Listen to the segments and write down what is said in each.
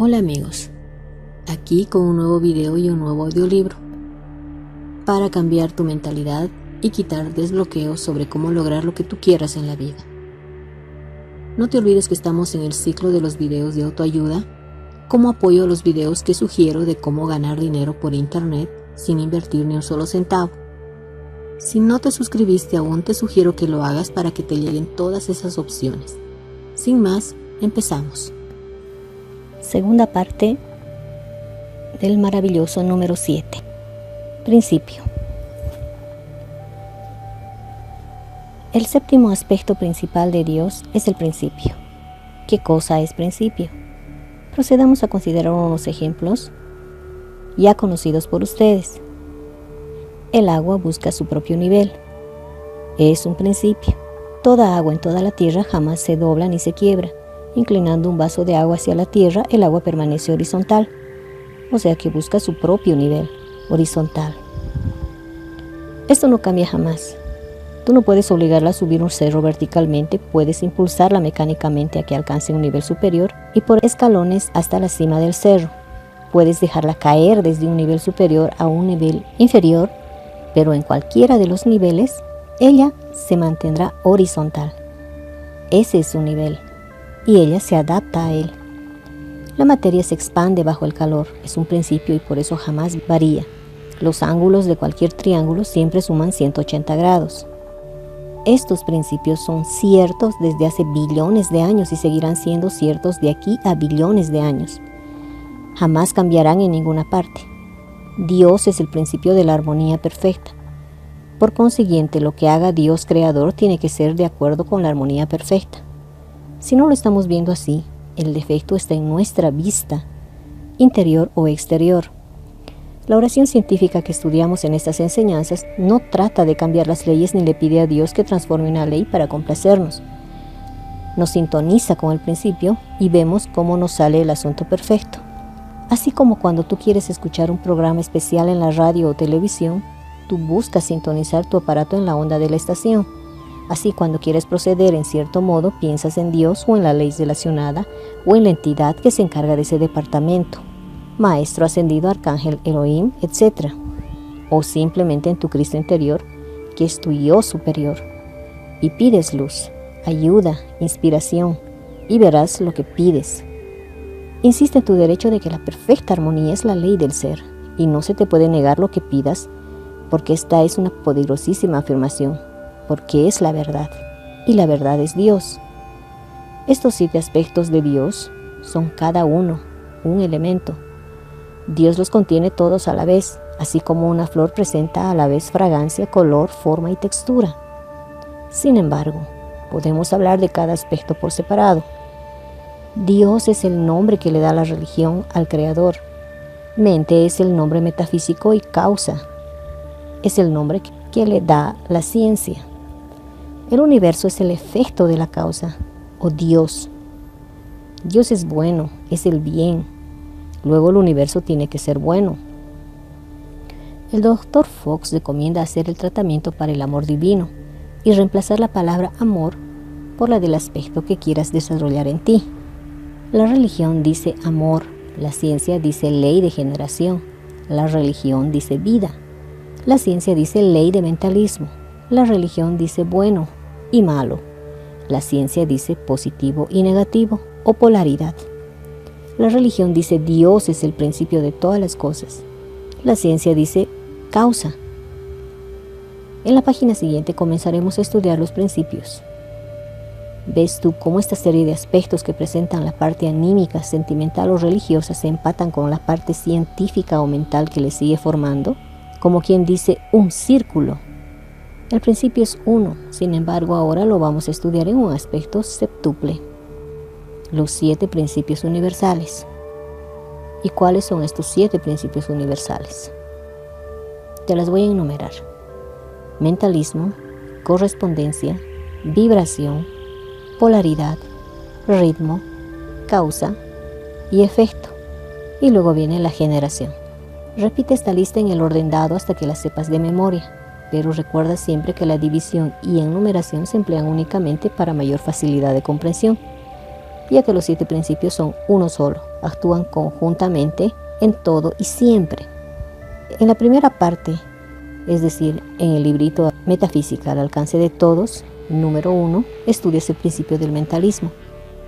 Hola amigos, aquí con un nuevo video y un nuevo audiolibro para cambiar tu mentalidad y quitar desbloqueos sobre cómo lograr lo que tú quieras en la vida. No te olvides que estamos en el ciclo de los videos de autoayuda como apoyo a los videos que sugiero de cómo ganar dinero por internet sin invertir ni un solo centavo. Si no te suscribiste aún, te sugiero que lo hagas para que te lleguen todas esas opciones. Sin más, empezamos. Segunda parte del maravilloso número 7. Principio. El séptimo aspecto principal de Dios es el principio. ¿Qué cosa es principio? Procedamos a considerar unos ejemplos ya conocidos por ustedes. El agua busca su propio nivel. Es un principio. Toda agua en toda la tierra jamás se dobla ni se quiebra. Inclinando un vaso de agua hacia la tierra, el agua permanece horizontal, o sea que busca su propio nivel, horizontal. Esto no cambia jamás. Tú no puedes obligarla a subir un cerro verticalmente, puedes impulsarla mecánicamente a que alcance un nivel superior y por escalones hasta la cima del cerro. Puedes dejarla caer desde un nivel superior a un nivel inferior, pero en cualquiera de los niveles, ella se mantendrá horizontal. Ese es su nivel. Y ella se adapta a él. La materia se expande bajo el calor, es un principio y por eso jamás varía. Los ángulos de cualquier triángulo siempre suman 180 grados. Estos principios son ciertos desde hace billones de años y seguirán siendo ciertos de aquí a billones de años. Jamás cambiarán en ninguna parte. Dios es el principio de la armonía perfecta. Por consiguiente, lo que haga Dios creador tiene que ser de acuerdo con la armonía perfecta. Si no lo estamos viendo así, el defecto está en nuestra vista, interior o exterior. La oración científica que estudiamos en estas enseñanzas no trata de cambiar las leyes ni le pide a Dios que transforme una ley para complacernos. Nos sintoniza con el principio y vemos cómo nos sale el asunto perfecto. Así como cuando tú quieres escuchar un programa especial en la radio o televisión, tú buscas sintonizar tu aparato en la onda de la estación. Así, cuando quieres proceder en cierto modo, piensas en Dios o en la ley relacionada o en la entidad que se encarga de ese departamento, maestro ascendido, arcángel, Elohim, etc. O simplemente en tu Cristo interior, que es tu yo superior. Y pides luz, ayuda, inspiración, y verás lo que pides. Insiste en tu derecho de que la perfecta armonía es la ley del ser, y no se te puede negar lo que pidas, porque esta es una poderosísima afirmación. Porque es la verdad, y la verdad es Dios. Estos 7 aspectos de Dios son cada uno un elemento. Dios los contiene todos a la vez, así como una flor presenta a la vez fragancia, color, forma y textura. Sin embargo, podemos hablar de cada aspecto por separado. Dios es el nombre que le da la religión al Creador. Mente es el nombre metafísico y causa es el nombre que le da la ciencia. El universo es el efecto de la causa, o Dios. Dios es bueno, es el bien. Luego el universo tiene que ser bueno. El Dr. Fox recomienda hacer el tratamiento para el amor divino y reemplazar la palabra amor por la del aspecto que quieras desarrollar en ti. La religión dice amor, la ciencia dice ley de generación, la religión dice vida, la ciencia dice ley de mentalismo, la religión dice bueno y malo. La ciencia dice positivo y negativo o polaridad. La religión dice Dios es el principio de todas las cosas. La ciencia dice causa. En la página siguiente comenzaremos a estudiar los principios. ¿Ves tú cómo esta serie de aspectos que presentan la parte anímica, sentimental o religiosa se empatan con la parte científica o mental que le sigue formando? Como quien dice un círculo. El principio es uno, sin embargo ahora lo vamos a estudiar en un aspecto septuple. Los 7 principios universales. ¿Y cuáles son estos 7 principios universales? Te las voy a enumerar. Mentalismo, correspondencia, vibración, polaridad, ritmo, causa y efecto. Y luego viene la generación. Repite esta lista en el orden dado hasta que la sepas de memoria. Pero recuerda siempre que la división y enumeración se emplean únicamente para mayor facilidad de comprensión, ya que los 7 principios son uno solo, actúan conjuntamente en todo y siempre. En la primera parte, es decir, en el librito Metafísica al alcance de todos, número 1, estudias el principio del mentalismo,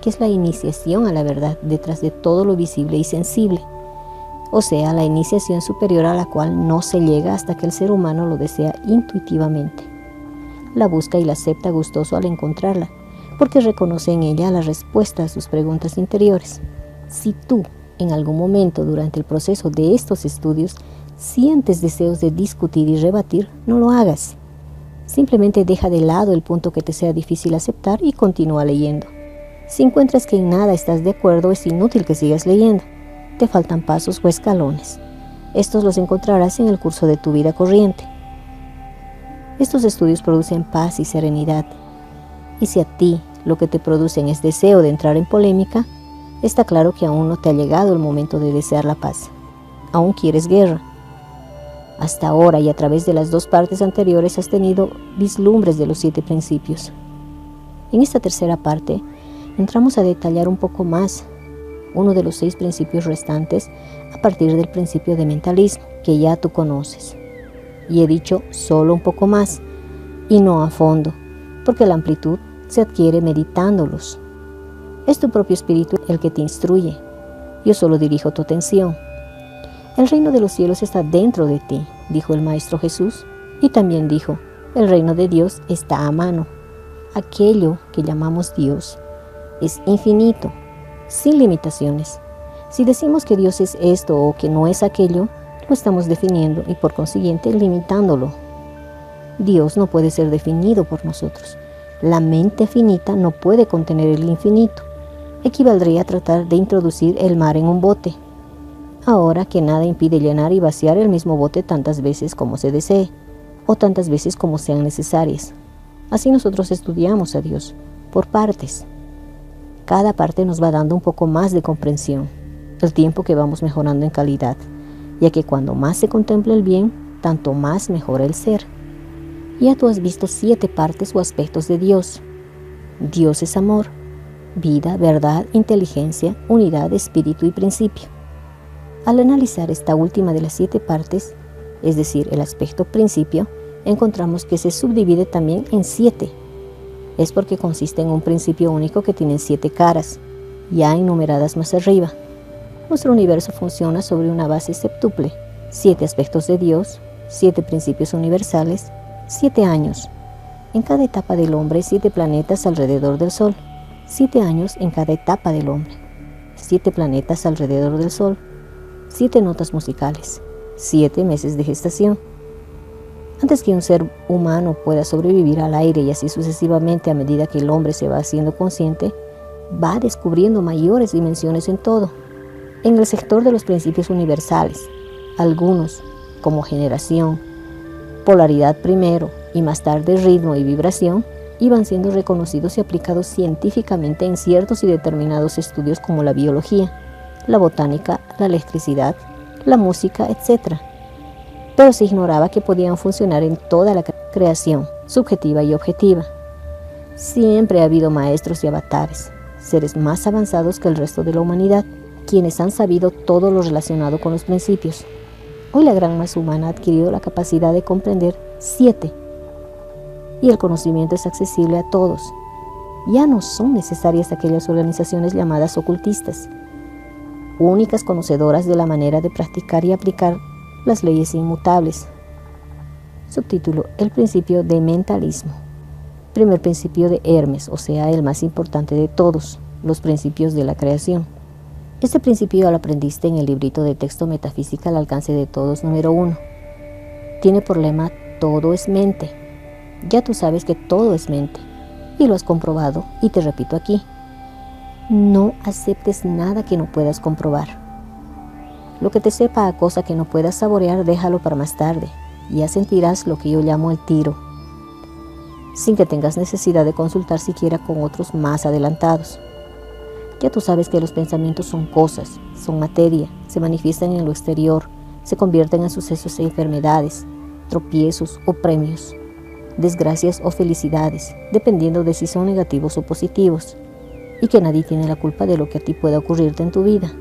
que es la iniciación a la verdad detrás de todo lo visible y sensible, o sea, la iniciación superior a la cual no se llega hasta que el ser humano lo desea intuitivamente. La busca y la acepta gustoso al encontrarla, porque reconoce en ella la respuesta a sus preguntas interiores. Si tú, en algún momento durante el proceso de estos estudios, sientes deseos de discutir y rebatir, no lo hagas. Simplemente deja de lado el punto que te sea difícil aceptar y continúa leyendo. Si encuentras que en nada estás de acuerdo, es inútil que sigas leyendo. Te faltan pasos o escalones. Estos los encontrarás en el curso de tu vida corriente. Estos estudios producen paz y serenidad. Y si a ti lo que te producen es deseo de entrar en polémica, está claro que aún no te ha llegado el momento de desear la paz. Aún quieres guerra. Hasta ahora y a través de las 2 partes anteriores has tenido vislumbres de los 7 principios. En esta tercera parte entramos a detallar un poco más uno de los 6 principios restantes a partir del principio de mentalismo que ya tú conoces. Y he dicho solo un poco más y no a fondo, porque la amplitud se adquiere meditándolos. Es tu propio espíritu el que te instruye. Yo solo dirijo tu atención. El reino de los cielos está dentro de ti, dijo el Maestro Jesús, y también dijo, el reino de Dios está a mano. Aquello que llamamos Dios es infinito, sin limitaciones. Si decimos que Dios es esto o que no es aquello, lo estamos definiendo y por consiguiente limitándolo. Dios no puede ser definido por nosotros. La mente finita no puede contener el infinito. Equivaldría a tratar de introducir el mar en un bote. Ahora que nada impide llenar y vaciar el mismo bote tantas veces como se desee, o tantas veces como sean necesarias. Así nosotros estudiamos a Dios, por partes. Cada parte nos va dando un poco más de comprensión, el tiempo que vamos mejorando en calidad, ya que cuando más se contempla el bien, tanto más mejora el ser. Ya tú has visto 7 partes o aspectos de Dios. Dios es amor, vida, verdad, inteligencia, unidad, espíritu y principio. Al analizar esta última de las 7 partes, es decir, el aspecto principio, encontramos que se subdivide también en 7. Es porque consiste en un principio único que tiene 7 caras, ya enumeradas más arriba. Nuestro universo funciona sobre una base septuple: 7 aspectos de Dios, 7 principios universales, 7 años. En cada etapa del hombre, 7 planetas alrededor del Sol. 7 años en cada etapa del hombre. 7 planetas alrededor del Sol. 7 notas musicales. 7 meses de gestación. Antes que un ser humano pueda sobrevivir al aire y así sucesivamente, a medida que el hombre se va haciendo consciente, va descubriendo mayores dimensiones en todo. En el sector de los principios universales, algunos, como generación, polaridad primero y más tarde ritmo y vibración, iban siendo reconocidos y aplicados científicamente en ciertos y determinados estudios como la biología, la botánica, la electricidad, la música, etc. Pero se ignoraba que podían funcionar en toda la creación, subjetiva y objetiva. Siempre ha habido maestros y avatares, seres más avanzados que el resto de la humanidad, quienes han sabido todo lo relacionado con los principios. Hoy la gran masa humana ha adquirido la capacidad de comprender 7, y el conocimiento es accesible a todos. Ya no son necesarias aquellas organizaciones llamadas ocultistas, únicas conocedoras de la manera de practicar y aplicar las leyes inmutables. Subtítulo: el principio de mentalismo. Primer principio de Hermes, o sea, el más importante de todos, los principios de la creación. Este principio lo aprendiste en el librito de texto Metafísica al alcance de todos, número 1. Tiene por lema: todo es mente. Ya tú sabes que todo es mente, y lo has comprobado, y te repito aquí: no aceptes nada que no puedas comprobar. Lo que te sepa a cosa que no puedas saborear, déjalo para más tarde, y ya sentirás lo que yo llamo el tiro, sin que tengas necesidad de consultar siquiera con otros más adelantados. Ya tú sabes que los pensamientos son cosas, son materia, se manifiestan en lo exterior, se convierten en sucesos e enfermedades, tropiezos o premios, desgracias o felicidades, dependiendo de si son negativos o positivos, y que nadie tiene la culpa de lo que a ti pueda ocurrirte en tu vida.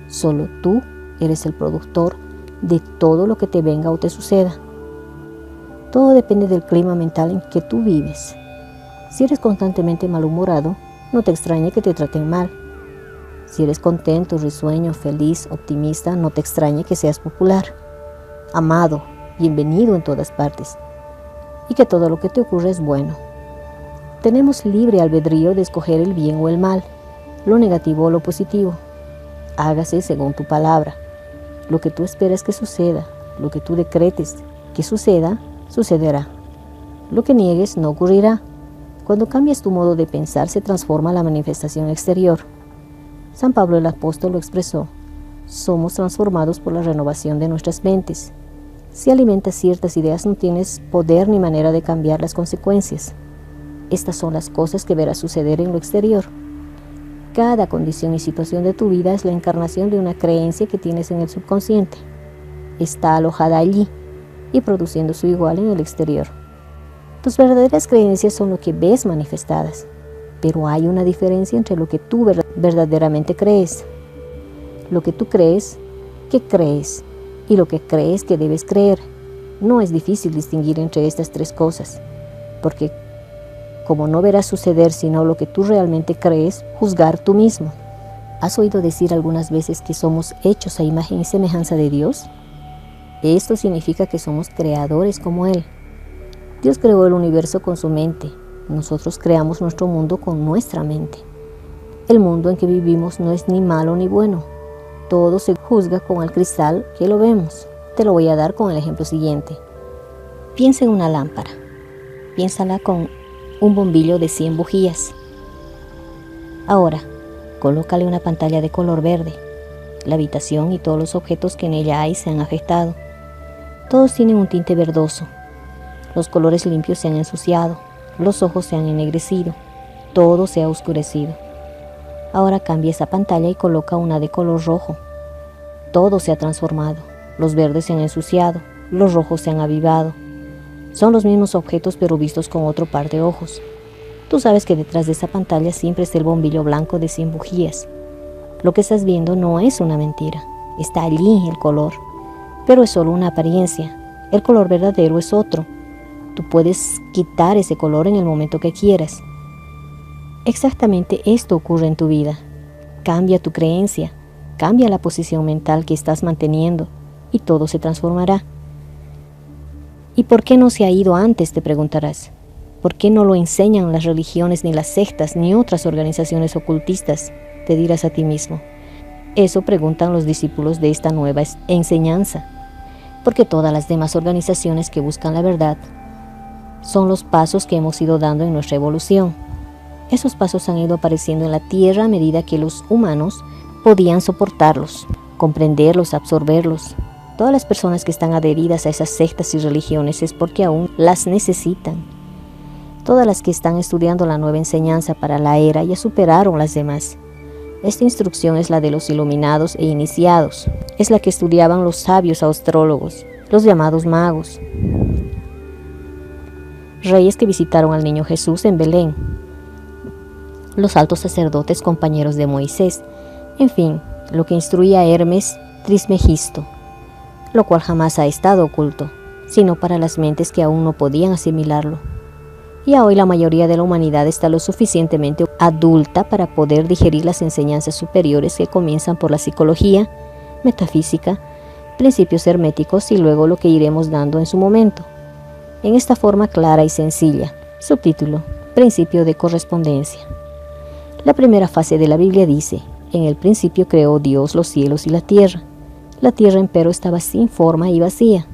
Solo tú eres el productor de todo lo que te venga o te suceda. Todo depende del clima mental en que tú vives. Si eres constantemente malhumorado, no te extrañe que te traten mal. Si eres contento, risueño, feliz, optimista, no te extrañe que seas popular, amado, bienvenido en todas partes, y que todo lo que te ocurre es bueno. Tenemos libre albedrío de escoger el bien o el mal, lo negativo o lo positivo. Hágase según tu palabra. Lo que tú esperas que suceda, lo que tú decretes que suceda, sucederá. Lo que niegues no ocurrirá. Cuando cambias tu modo de pensar, se transforma la manifestación exterior. San Pablo el apóstol lo expresó: somos transformados por la renovación de nuestras mentes. Si alimentas ciertas ideas, no tienes poder ni manera de cambiar las consecuencias. Estas son las cosas que verás suceder en lo exterior. Cada condición y situación de tu vida es la encarnación de una creencia que tienes en el subconsciente. Está alojada allí y produciendo su igual en el exterior. Tus verdaderas creencias son lo que ves manifestadas, pero hay una diferencia entre lo que tú verdaderamente crees. Lo que tú crees que crees y lo que crees que debes creer. No es difícil distinguir entre estas tres cosas, porque como no verás suceder sino lo que tú realmente crees, juzgar tú mismo. ¿Has oído decir algunas veces que somos hechos a imagen y semejanza de Dios? Esto significa que somos creadores como Él. Dios creó el universo con su mente. Nosotros creamos nuestro mundo con nuestra mente. El mundo en que vivimos no es ni malo ni bueno. Todo se juzga con el cristal que lo vemos. Te lo voy a dar con el ejemplo siguiente. Piensa en una lámpara. Piénsala con un bombillo de 100 bujías. Ahora, colócale una pantalla de color verde. La habitación y todos los objetos que en ella hay se han afectado. Todos tienen un tinte verdoso. Los colores limpios se han ensuciado. Los ojos se han ennegrecido. Todo se ha oscurecido. Ahora cambia esa pantalla y coloca una de color rojo. Todo se ha transformado. Los verdes se han ensuciado. Los rojos se han avivado. Son los mismos objetos pero vistos con otro par de ojos. Tú sabes que detrás de esa pantalla siempre está el bombillo blanco de 100 bujías. Lo que estás viendo no es una mentira. Está allí el color, pero es solo una apariencia. El color verdadero es otro. Tú puedes quitar ese color en el momento que quieras. Exactamente esto ocurre en tu vida. Cambia tu creencia, cambia la posición mental que estás manteniendo y todo se transformará. ¿Y por qué no se ha ido antes?, te preguntarás. ¿Por qué no lo enseñan las religiones, ni las sectas, ni otras organizaciones ocultistas?, te dirás a ti mismo. Eso preguntan los discípulos de esta nueva enseñanza. Porque todas las demás organizaciones que buscan la verdad son los pasos que hemos ido dando en nuestra evolución. Esos pasos han ido apareciendo en la tierra a medida que los humanos podían soportarlos, comprenderlos, absorberlos. Todas las personas que están adheridas a esas sectas y religiones es porque aún las necesitan. Todas las que están estudiando la nueva enseñanza para la era ya superaron las demás. Esta instrucción es la de los iluminados e iniciados. Es la que estudiaban los sabios astrólogos, los llamados magos. Reyes que visitaron al niño Jesús en Belén. Los altos sacerdotes compañeros de Moisés. En fin, lo que instruía a Hermes Trismegisto, lo cual jamás ha estado oculto, sino para las mentes que aún no podían asimilarlo. Y hoy la mayoría de la humanidad está lo suficientemente adulta para poder digerir las enseñanzas superiores que comienzan por la psicología, metafísica, principios herméticos y luego lo que iremos dando en su momento, en esta forma clara y sencilla. Subtítulo: Principio de correspondencia. La primera fase de la Biblia dice: en el principio creó Dios los cielos y la tierra. La tierra empero estaba sin forma y vacía.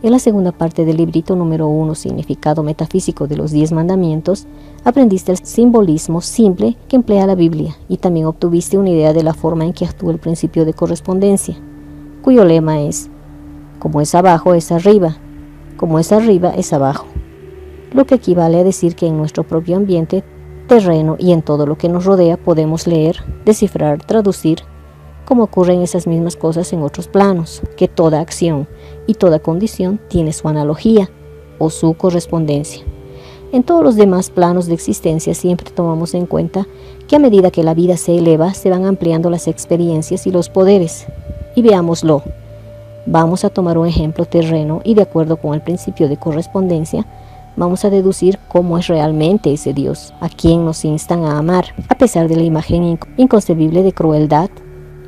En la segunda parte del librito número 1, significado metafísico de los 10 mandamientos, aprendiste el simbolismo simple que emplea la Biblia y también obtuviste una idea de la forma en que actúa el principio de correspondencia, cuyo lema es: como es abajo es arriba, como es arriba es abajo, lo que equivale a decir que en nuestro propio ambiente terreno y en todo lo que nos rodea podemos leer, descifrar, traducir, como ocurren esas mismas cosas en otros planos, que toda acción y toda condición tiene su analogía o su correspondencia. En todos los demás planos de existencia siempre tomamos en cuenta que a medida que la vida se eleva, se van ampliando las experiencias y los poderes. Y veámoslo. Vamos a tomar un ejemplo terreno y de acuerdo con el principio de correspondencia, vamos a deducir cómo es realmente ese Dios, a quien nos instan a amar, a pesar de la imagen inconcebible de crueldad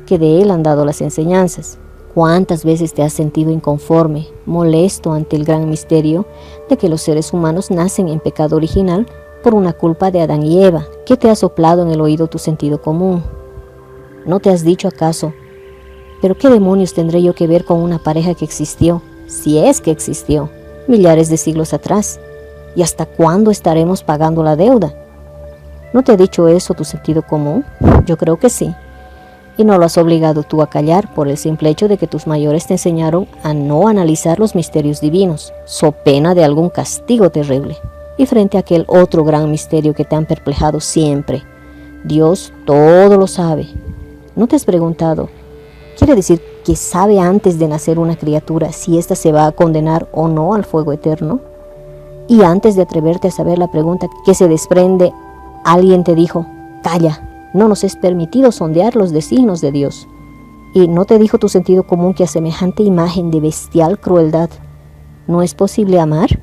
que de él han dado las enseñanzas. ¿Cuántas veces te has sentido inconforme, molesto ante el gran misterio de que los seres humanos nacen en pecado original por una culpa de Adán y Eva? ¿Qué te ha soplado en el oído tu sentido común? ¿No te has dicho acaso, pero qué demonios tendré yo que ver con una pareja que existió, si es que existió, millares de siglos atrás? ¿Y hasta cuándo estaremos pagando la deuda? ¿No te ha dicho eso tu sentido común? Yo creo que sí. Y no lo has obligado tú a callar por el simple hecho de que tus mayores te enseñaron a no analizar los misterios divinos, so pena de algún castigo terrible. Y frente a aquel otro gran misterio que te han perplejado siempre, Dios todo lo sabe. ¿No te has preguntado? ¿Quiere decir que sabe antes de nacer una criatura si ésta se va a condenar o no al fuego eterno? Y antes de atreverte a saber la pregunta que se desprende, alguien te dijo, calla. No nos es permitido sondear los designios de Dios. ¿Y no te dijo tu sentido común que a semejante imagen de bestial crueldad no es posible amar?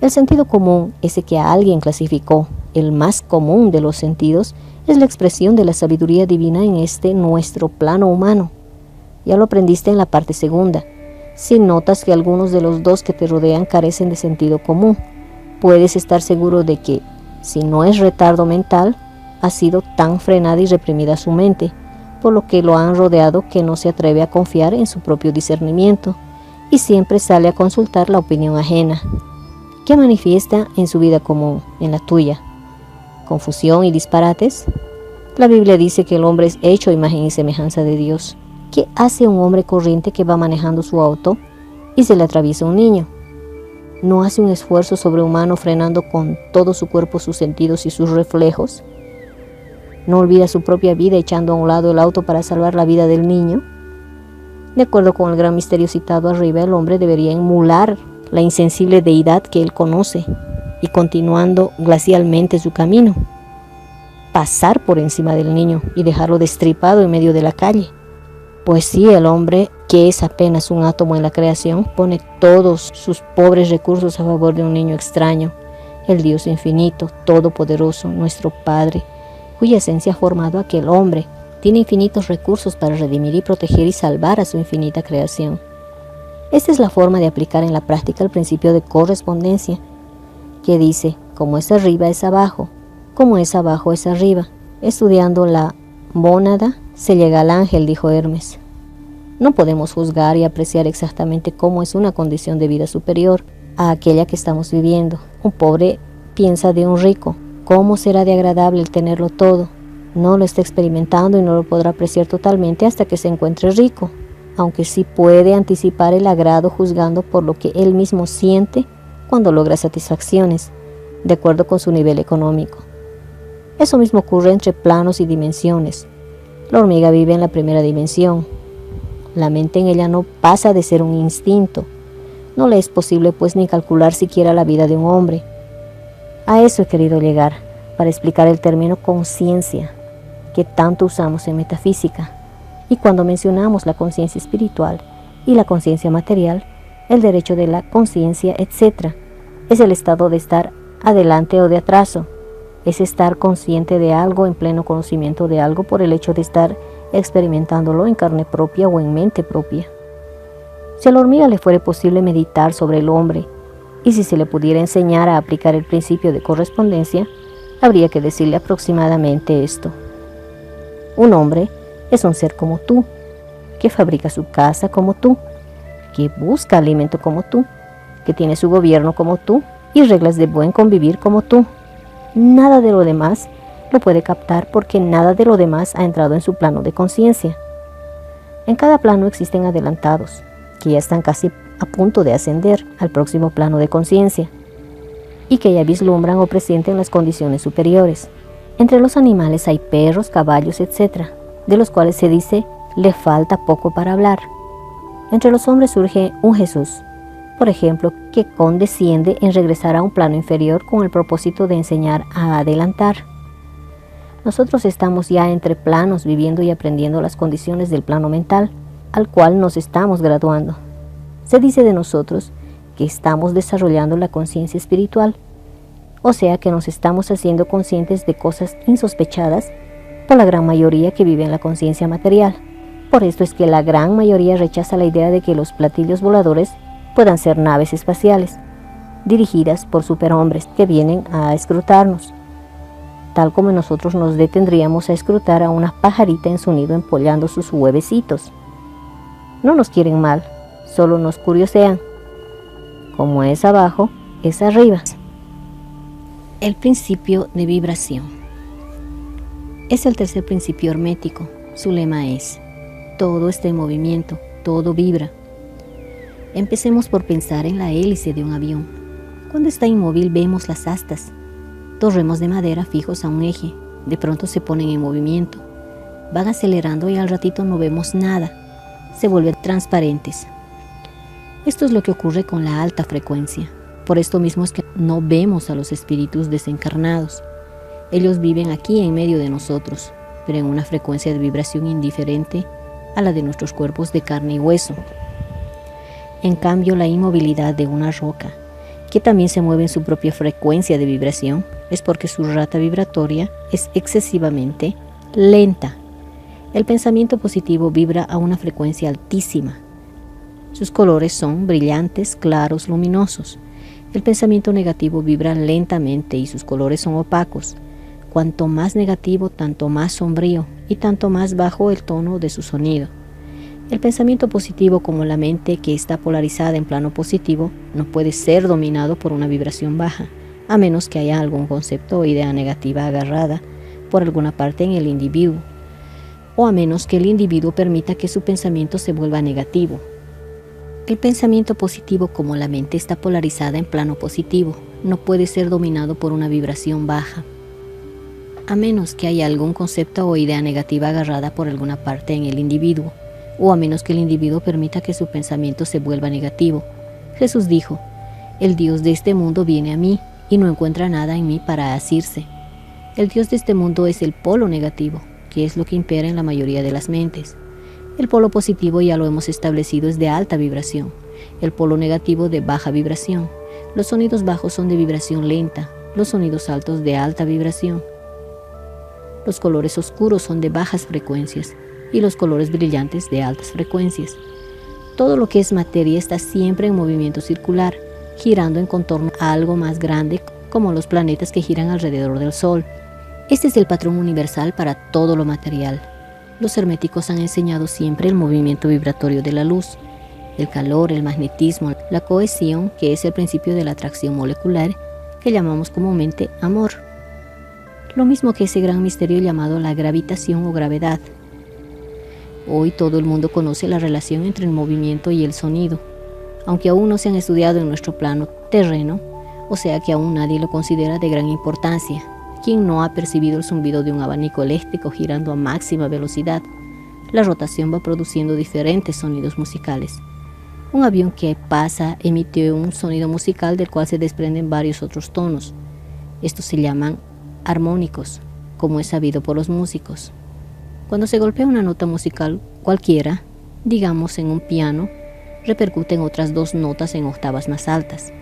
El sentido común, ese que a alguien clasificó, el más común de los sentidos, es la expresión de la sabiduría divina en este nuestro plano humano. Ya lo aprendiste en la parte segunda. Si notas que algunos de los dos que te rodean carecen de sentido común, puedes estar seguro de que, si no es retardo mental, ha sido tan frenada y reprimida su mente, por lo que lo han rodeado que no se atreve a confiar en su propio discernimiento y siempre sale a consultar la opinión ajena. ¿Qué manifiesta en su vida común, en la tuya? ¿Confusión y disparates? La Biblia dice que el hombre es hecho a imagen y semejanza de Dios. ¿Qué hace un hombre corriente que va manejando su auto y se le atraviesa un niño? ¿No hace un esfuerzo sobrehumano frenando con todo su cuerpo sus sentidos y sus reflejos? ¿No olvida su propia vida echando a un lado el auto para salvar la vida del niño? De acuerdo con el gran misterio citado arriba, el hombre debería emular la insensible deidad que él conoce y continuando glacialmente su camino, pasar por encima del niño y dejarlo destripado en medio de la calle. Pues sí, el hombre, que es apenas un átomo en la creación, pone todos sus pobres recursos a favor de un niño extraño, el Dios infinito, todopoderoso, nuestro Padre, cuya esencia ha formado aquel hombre, tiene infinitos recursos para redimir y proteger y salvar a su infinita creación. Esta es la forma de aplicar en la práctica el principio de correspondencia, que dice, como es arriba es abajo, como es abajo es arriba. Estudiando la mónada se llega al ángel, dijo Hermes. No podemos juzgar y apreciar exactamente cómo es una condición de vida superior a aquella que estamos viviendo. Un pobre piensa de un rico. ¿Cómo será de agradable el tenerlo todo? No lo está experimentando y no lo podrá apreciar totalmente hasta que se encuentre rico, aunque sí puede anticipar el agrado juzgando por lo que él mismo siente cuando logra satisfacciones, de acuerdo con su nivel económico. Eso mismo ocurre entre planos y dimensiones. La hormiga vive en la primera dimensión. La mente en ella no pasa de ser un instinto. No le es posible pues ni calcular siquiera la vida de un hombre. A eso he querido llegar, para explicar el término conciencia, que tanto usamos en metafísica. Y cuando mencionamos la conciencia espiritual y la conciencia material, el derecho de la conciencia, etc., es el estado de estar adelante o de atraso. Es estar consciente de algo, en pleno conocimiento de algo, por el hecho de estar experimentándolo en carne propia o en mente propia. Si a la hormiga le fuere posible meditar sobre el hombre, y si se le pudiera enseñar a aplicar el principio de correspondencia, habría que decirle aproximadamente esto. Un hombre es un ser como tú, que fabrica su casa como tú, que busca alimento como tú, que tiene su gobierno como tú y reglas de buen convivir como tú. Nada de lo demás lo puede captar porque nada de lo demás ha entrado en su plano de conciencia. En cada plano existen adelantados, que ya están casi a punto de ascender al próximo plano de conciencia y que ya vislumbran o presienten las condiciones superiores. Entre los animales hay perros, caballos, etc., de los cuales se dice, le falta poco para hablar. Entre los hombres surge un Jesús, por ejemplo, que condesciende en regresar a un plano inferior con el propósito de enseñar a adelantar. Nosotros estamos ya entre planos viviendo y aprendiendo las condiciones del plano mental, al cual nos estamos graduando. Se dice de nosotros que estamos desarrollando la conciencia espiritual, o sea que nos estamos haciendo conscientes de cosas insospechadas por la gran mayoría que vive en la conciencia material. Por esto es que la gran mayoría rechaza la idea de que los platillos voladores puedan ser naves espaciales, dirigidas por superhombres que vienen a escrutarnos, tal como nosotros nos detendríamos a escrutar a una pajarita en su nido empollando sus huevecitos. No nos quieren mal, solo nos curiosean. Como es abajo, es arriba. El principio de vibración. Es el tercer principio hermético. Su lema es: todo está en movimiento, todo vibra. Empecemos por pensar en la hélice de un avión. Cuando está inmóvil vemos las astas, dos remos de madera fijos a un eje. De pronto se ponen en movimiento, van acelerando y al ratito no vemos nada, se vuelven transparentes. Esto es lo que ocurre con la alta frecuencia. Por esto mismo es que no vemos a los espíritus desencarnados. Ellos viven aquí en medio de nosotros, pero en una frecuencia de vibración indiferente a la de nuestros cuerpos de carne y hueso. En cambio, la inmovilidad de una roca, que también se mueve en su propia frecuencia de vibración, es porque su rata vibratoria es excesivamente lenta. El pensamiento positivo vibra a una frecuencia altísima. Sus colores son brillantes, claros, luminosos. El pensamiento negativo vibra lentamente y sus colores son opacos. Cuanto más negativo, tanto más sombrío y tanto más bajo el tono de su sonido. El pensamiento positivo, como la mente que está polarizada en plano positivo, no puede ser dominado por una vibración baja, a menos que haya algún concepto o idea negativa agarrada por alguna parte en el individuo, o a menos que el individuo permita que su pensamiento se vuelva negativo. El pensamiento positivo, como la mente está polarizada en plano positivo, no puede ser dominado por una vibración baja, a menos que haya algún concepto o idea negativa agarrada por alguna parte en el individuo, o a menos que el individuo permita que su pensamiento se vuelva negativo. Jesús dijo: el Dios de este mundo viene a mí y no encuentra nada en mí para asirse. El Dios de este mundo es el polo negativo, que es lo que impera en la mayoría de las mentes. El polo positivo, ya lo hemos establecido, es de alta vibración, el polo negativo de baja vibración. Los sonidos bajos son de vibración lenta, los sonidos altos de alta vibración. Los colores oscuros son de bajas frecuencias y los colores brillantes de altas frecuencias. Todo lo que es materia está siempre en movimiento circular, girando en contorno a algo más grande, como los planetas que giran alrededor del Sol. Este es el patrón universal para todo lo material. Los herméticos han enseñado siempre el movimiento vibratorio de la luz, el calor, el magnetismo, la cohesión, que es el principio de la atracción molecular, que llamamos comúnmente amor. Lo mismo que ese gran misterio llamado la gravitación o gravedad. Hoy todo el mundo conoce la relación entre el movimiento y el sonido, aunque aún no se han estudiado en nuestro plano terreno, o sea que aún nadie lo considera de gran importancia. ¿Quién no ha percibido el zumbido de un abanico eléctrico girando a máxima velocidad? La rotación va produciendo diferentes sonidos musicales. Un avión que pasa emite un sonido musical del cual se desprenden varios otros tonos. Estos se llaman armónicos, como es sabido por los músicos. Cuando se golpea una nota musical cualquiera, digamos en un piano, repercuten otras dos notas en octavas más altas.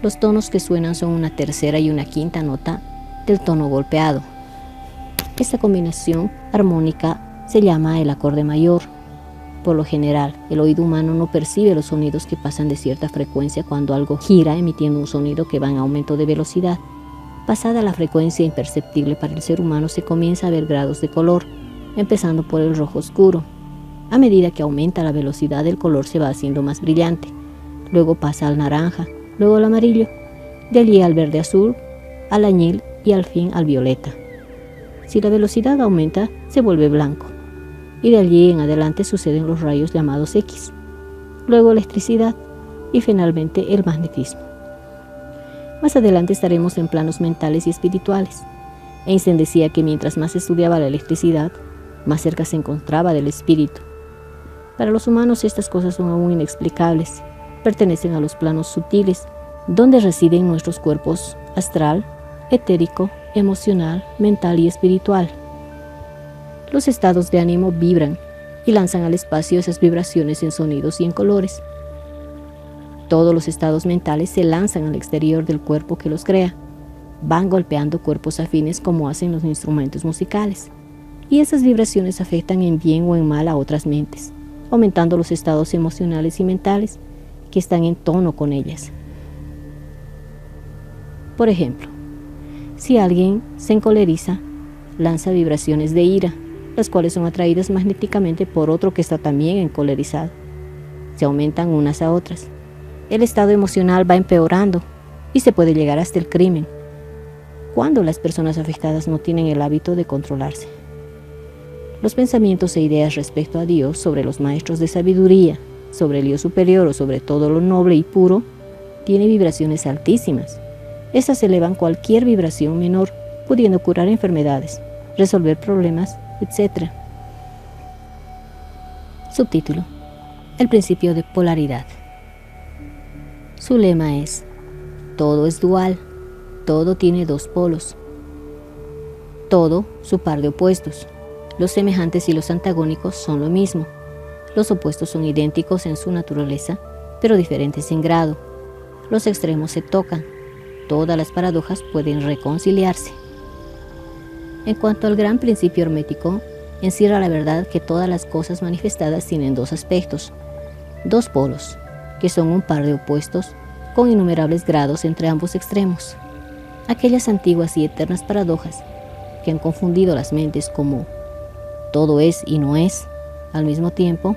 Los tonos que suenan son una tercera y una quinta nota del tono golpeado. Esta combinación armónica se llama el acorde mayor. Por lo general, el oído humano no percibe los sonidos que pasan de cierta frecuencia cuando algo gira emitiendo un sonido que va en aumento de velocidad. Pasada la frecuencia imperceptible para el ser humano, se comienza a ver grados de color, empezando por el rojo oscuro. A medida que aumenta la velocidad, el color se va haciendo más brillante. Luego pasa al naranja, luego al amarillo, de allí al verde azul, al añil y al fin al violeta. Si la velocidad aumenta, se vuelve blanco, y de allí en adelante suceden los rayos llamados X, luego electricidad y finalmente el magnetismo. Más adelante estaremos en planos mentales y espirituales. Einstein decía que mientras más estudiaba la electricidad, más cerca se encontraba del espíritu. Para los humanos estas cosas son aún inexplicables, pertenecen a los planos sutiles, donde residen nuestros cuerpos astral, etérico, emocional, mental y espiritual. Los estados de ánimo vibran y lanzan al espacio esas vibraciones en sonidos y en colores. Todos los estados mentales se lanzan al exterior del cuerpo que los crea. Van golpeando cuerpos afines como hacen los instrumentos musicales. Y esas vibraciones afectan en bien o en mal a otras mentes, aumentando los estados emocionales y mentales que están en tono con ellas. Por ejemplo, si alguien se encoleriza, lanza vibraciones de ira, las cuales son atraídas magnéticamente por otro que está también encolerizado. Se aumentan unas a otras. El estado emocional va empeorando y se puede llegar hasta el crimen, cuando las personas afectadas no tienen el hábito de controlarse. Los pensamientos e ideas respecto a Dios, sobre los maestros de sabiduría, sobre el yo superior o sobre todo lo noble y puro, tiene vibraciones altísimas. Estas elevan cualquier vibración menor, pudiendo curar enfermedades, resolver problemas, etc. Subtítulo: El principio de polaridad. Su lema es: todo es dual, todo tiene dos polos, todo su par de opuestos. Los semejantes y los antagónicos son lo mismo. Los opuestos son idénticos en su naturaleza, pero diferentes en grado. Los extremos se tocan. Todas las paradojas pueden reconciliarse. En cuanto al gran principio hermético, encierra la verdad que todas las cosas manifestadas tienen dos aspectos, dos polos, que son un par de opuestos con innumerables grados entre ambos extremos. Aquellas antiguas y eternas paradojas que han confundido las mentes como todo es y no es al mismo tiempo,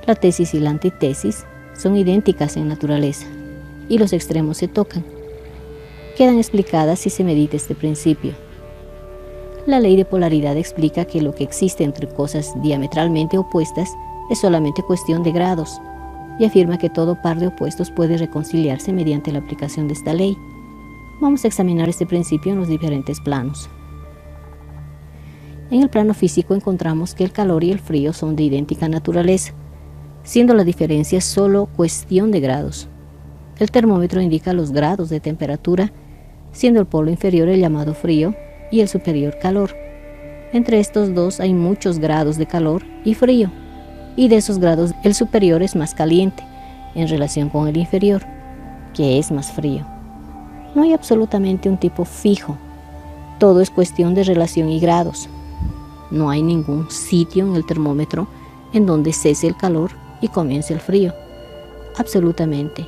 la tesis y la antítesis son idénticas en naturaleza y los extremos se tocan. Quedan explicadas si se medita este principio. La ley de polaridad explica que lo que existe entre cosas diametralmente opuestas es solamente cuestión de grados, y afirma que todo par de opuestos puede reconciliarse mediante la aplicación de esta ley. Vamos a examinar este principio en los diferentes planos. En el plano físico encontramos que el calor y el frío son de idéntica naturaleza, siendo la diferencia solo cuestión de grados. El termómetro indica los grados de temperatura, siendo el polo inferior el llamado frío y el superior calor. Entre estos dos hay muchos grados de calor y frío, y de esos grados el superior es más caliente en relación con el inferior, que es más frío. No hay absolutamente un tipo fijo, todo es cuestión de relación y grados. No hay ningún sitio en el termómetro en donde cese el calor y comience el frío. Absolutamente,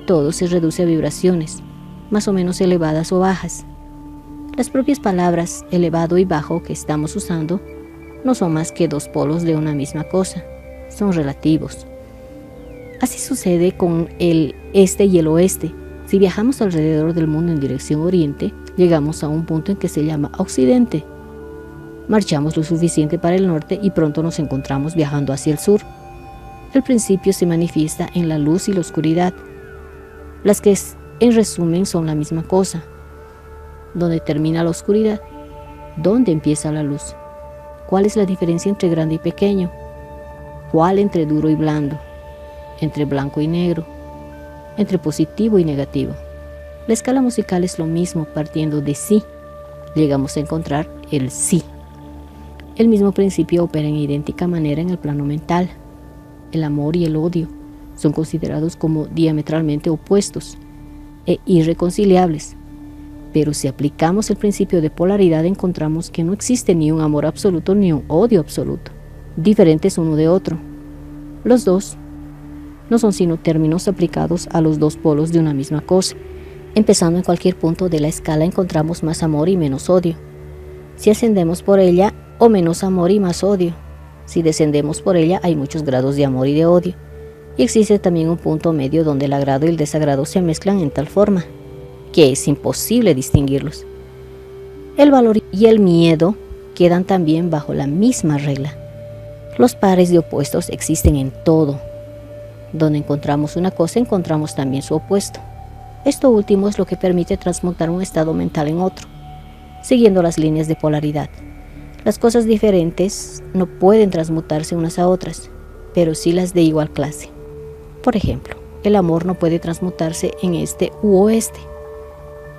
todo se reduce a vibraciones, más o menos elevadas o bajas. Las propias palabras elevado y bajo que estamos usando no son más que dos polos de una misma cosa, son relativos. Así sucede con el este y el oeste. Si viajamos alrededor del mundo en dirección oriente, llegamos a un punto en que se llama occidente. Marchamos lo suficiente para el norte y pronto nos encontramos viajando hacia el sur. El principio se manifiesta en la luz y la oscuridad, las que en resumen son la misma cosa. ¿Dónde termina la oscuridad? ¿Dónde empieza la luz? ¿Cuál es la diferencia entre grande y pequeño? ¿Cuál entre duro y blando? ¿Entre blanco y negro? ¿Entre positivo y negativo? La escala musical es lo mismo, partiendo de sí. Llegamos a encontrar el sí. El mismo principio opera en idéntica manera en el plano mental. El amor y el odio son considerados como diametralmente opuestos e irreconciliables. Pero si aplicamos el principio de polaridad, encontramos que no existe ni un amor absoluto ni un odio absoluto, diferentes uno de otro. Los dos no son sino términos aplicados a los dos polos de una misma cosa. Empezando en cualquier punto de la escala encontramos más amor y menos odio. Si ascendemos por ella, o menos amor y más odio. Si descendemos por ella, hay muchos grados de amor y de odio. Y existe también un punto medio donde el agrado y el desagrado se mezclan en tal forma que es imposible distinguirlos. El valor y el miedo quedan también bajo la misma regla. Los pares de opuestos existen en todo. Donde encontramos una cosa, encontramos también su opuesto. Esto último es lo que permite transmutar un estado mental en otro, siguiendo las líneas de polaridad. Las cosas diferentes no pueden transmutarse unas a otras, pero sí las de igual clase. Por ejemplo, el amor no puede transmutarse en este u oeste,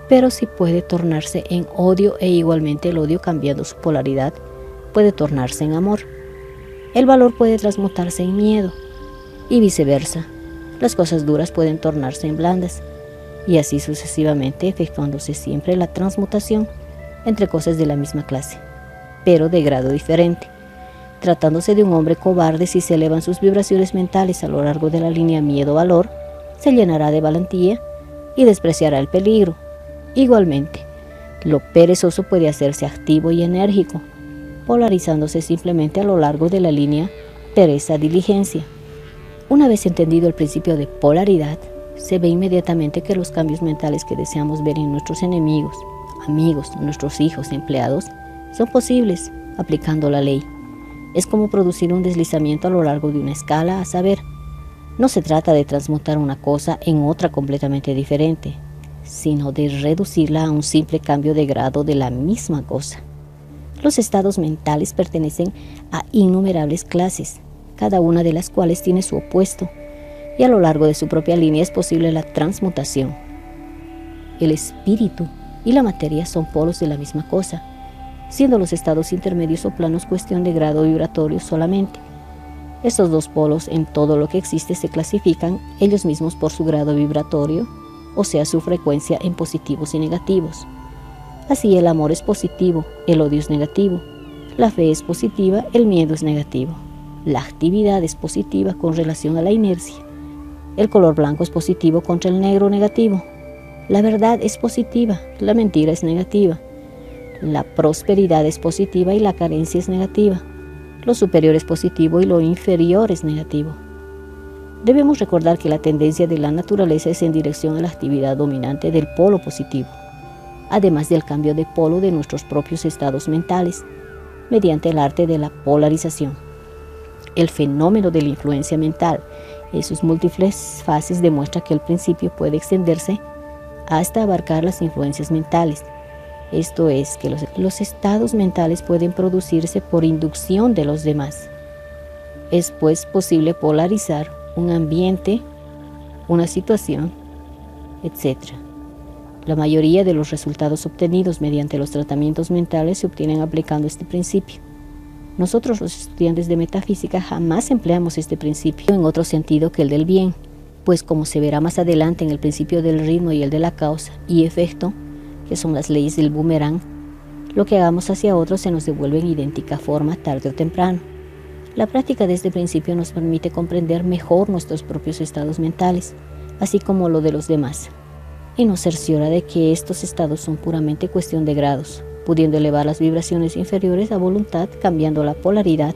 pero sí puede tornarse en odio, e igualmente el odio, cambiando su polaridad, puede tornarse en amor. El valor puede transmutarse en miedo y viceversa. Las cosas duras pueden tornarse en blandas y así sucesivamente, efectuándose siempre la transmutación entre cosas de la misma clase, pero de grado diferente. Tratándose de un hombre cobarde, si se elevan sus vibraciones mentales a lo largo de la línea miedo-valor, se llenará de valentía y despreciará el peligro. Igualmente, lo perezoso puede hacerse activo y enérgico, polarizándose simplemente a lo largo de la línea pereza-diligencia. Una vez entendido el principio de polaridad, se ve inmediatamente que los cambios mentales que deseamos ver en nuestros enemigos, amigos, nuestros hijos, empleados, son posibles aplicando la ley. Es como producir un deslizamiento a lo largo de una escala, a saber, no se trata de transmutar una cosa en otra completamente diferente, sino de reducirla a un simple cambio de grado de la misma cosa. Los estados mentales pertenecen a innumerables clases, cada una de las cuales tiene su opuesto, y a lo largo de su propia línea es posible la transmutación. El espíritu y la materia son polos de la misma cosa, siendo los estados intermedios o planos cuestión de grado vibratorio solamente. Estos dos polos en todo lo que existe se clasifican ellos mismos por su grado vibratorio, o sea, su frecuencia en positivos y negativos. Así el amor es positivo, el odio es negativo, la fe es positiva, el miedo es negativo, la actividad es positiva con relación a la inercia, el color blanco es positivo contra el negro negativo, la verdad es positiva, la mentira es negativa, la prosperidad es positiva y la carencia es negativa, lo superior es positivo y lo inferior es negativo. Debemos recordar que la tendencia de la naturaleza es en dirección a la actividad dominante del polo positivo, además del cambio de polo de nuestros propios estados mentales, mediante el arte de la polarización. El fenómeno de la influencia mental en sus múltiples fases demuestra que el principio puede extenderse hasta abarcar las influencias mentales. Esto es, que los estados mentales pueden producirse por inducción de los demás. Es pues posible polarizar un ambiente, una situación, etc. La mayoría de los resultados obtenidos mediante los tratamientos mentales se obtienen aplicando este principio. Nosotros, los estudiantes de metafísica, jamás empleamos este principio en otro sentido que el del bien, pues como se verá más adelante en el principio del ritmo y el de la causa y efecto, que son las leyes del boomerang, lo que hagamos hacia otros se nos devuelve en idéntica forma tarde o temprano. La práctica de este principio nos permite comprender mejor nuestros propios estados mentales, así como lo de los demás, y nos cerciora de que estos estados son puramente cuestión de grados, pudiendo elevar las vibraciones inferiores a voluntad, cambiando la polaridad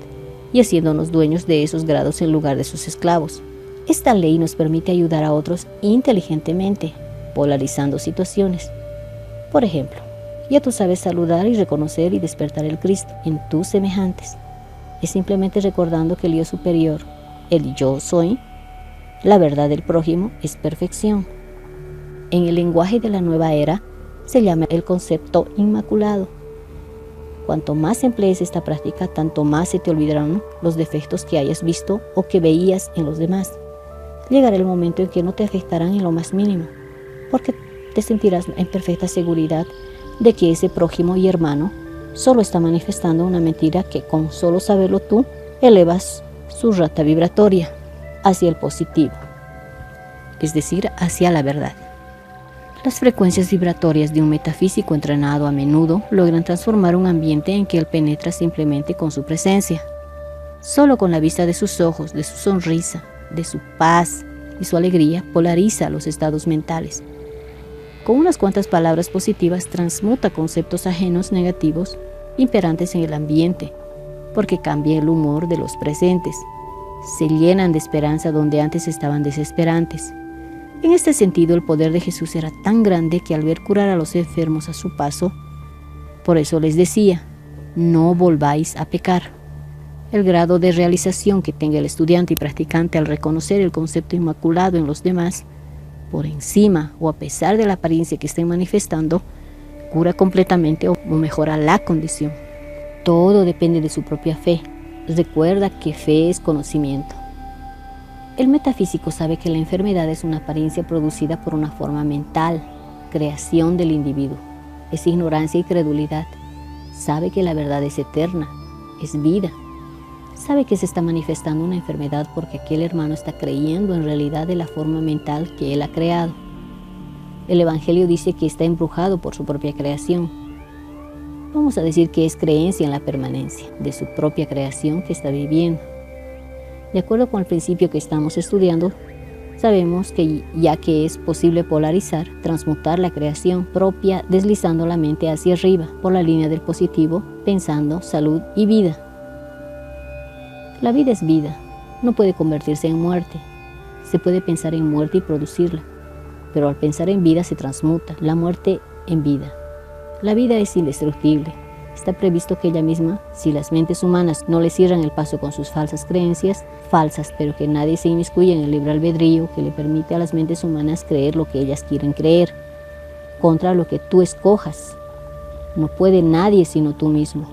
y haciéndonos dueños de esos grados en lugar de sus esclavos. Esta ley nos permite ayudar a otros inteligentemente, polarizando situaciones. Por ejemplo, ya tú sabes saludar y reconocer y despertar el Cristo en tus semejantes. Es simplemente recordando que el yo superior, el yo soy, la verdad del prójimo, es perfección. En el lenguaje de la nueva era se llama el concepto inmaculado. Cuanto más emplees esta práctica, tanto más se te olvidarán los defectos que hayas visto o que veías en los demás. Llegará el momento en que no te afectarán en lo más mínimo, porque te sentirás en perfecta seguridad de que ese prójimo y hermano solo está manifestando una mentira que con solo saberlo tú elevas su rata vibratoria hacia el positivo, es decir, hacia la verdad. Las frecuencias vibratorias de un metafísico entrenado a menudo logran transformar un ambiente en que él penetra simplemente con su presencia. Solo con la vista de sus ojos, de su sonrisa, de su paz y su alegría polariza los estados mentales. Con unas cuantas palabras positivas transmuta conceptos ajenos negativos imperantes en el ambiente, porque cambia el humor de los presentes. Se llenan de esperanza donde antes estaban desesperantes. En este sentido, el poder de Jesús era tan grande que al ver curar a los enfermos a su paso, por eso les decía, no volváis a pecar. El grado de realización que tenga el estudiante y practicante al reconocer el concepto inmaculado en los demás, por encima o a pesar de la apariencia que estén manifestando, cura completamente o mejora la condición. Todo depende de su propia fe. Recuerda que fe es conocimiento. El metafísico sabe que la enfermedad es una apariencia producida por una forma mental, creación del individuo. Es ignorancia y credulidad. Sabe que la verdad es eterna, es vida. Sabe que se está manifestando una enfermedad porque aquel hermano está creyendo en realidad de la forma mental que él ha creado. El Evangelio dice que está embrujado por su propia creación. Vamos a decir que es creencia en la permanencia de su propia creación que está viviendo. De acuerdo con el principio que estamos estudiando, sabemos que ya que es posible polarizar, transmutar la creación propia deslizando la mente hacia arriba por la línea del positivo, pensando salud y vida. La vida es vida, no puede convertirse en muerte. Se puede pensar en muerte y producirla, pero al pensar en vida se transmuta la muerte en vida. La vida es indestructible. Está previsto que ella misma, si las mentes humanas no le cierran el paso con sus falsas creencias, falsas, pero que nadie se inmiscuye en el libre albedrío que le permite a las mentes humanas creer lo que ellas quieren creer, contra lo que tú escojas. No puede nadie sino tú mismo.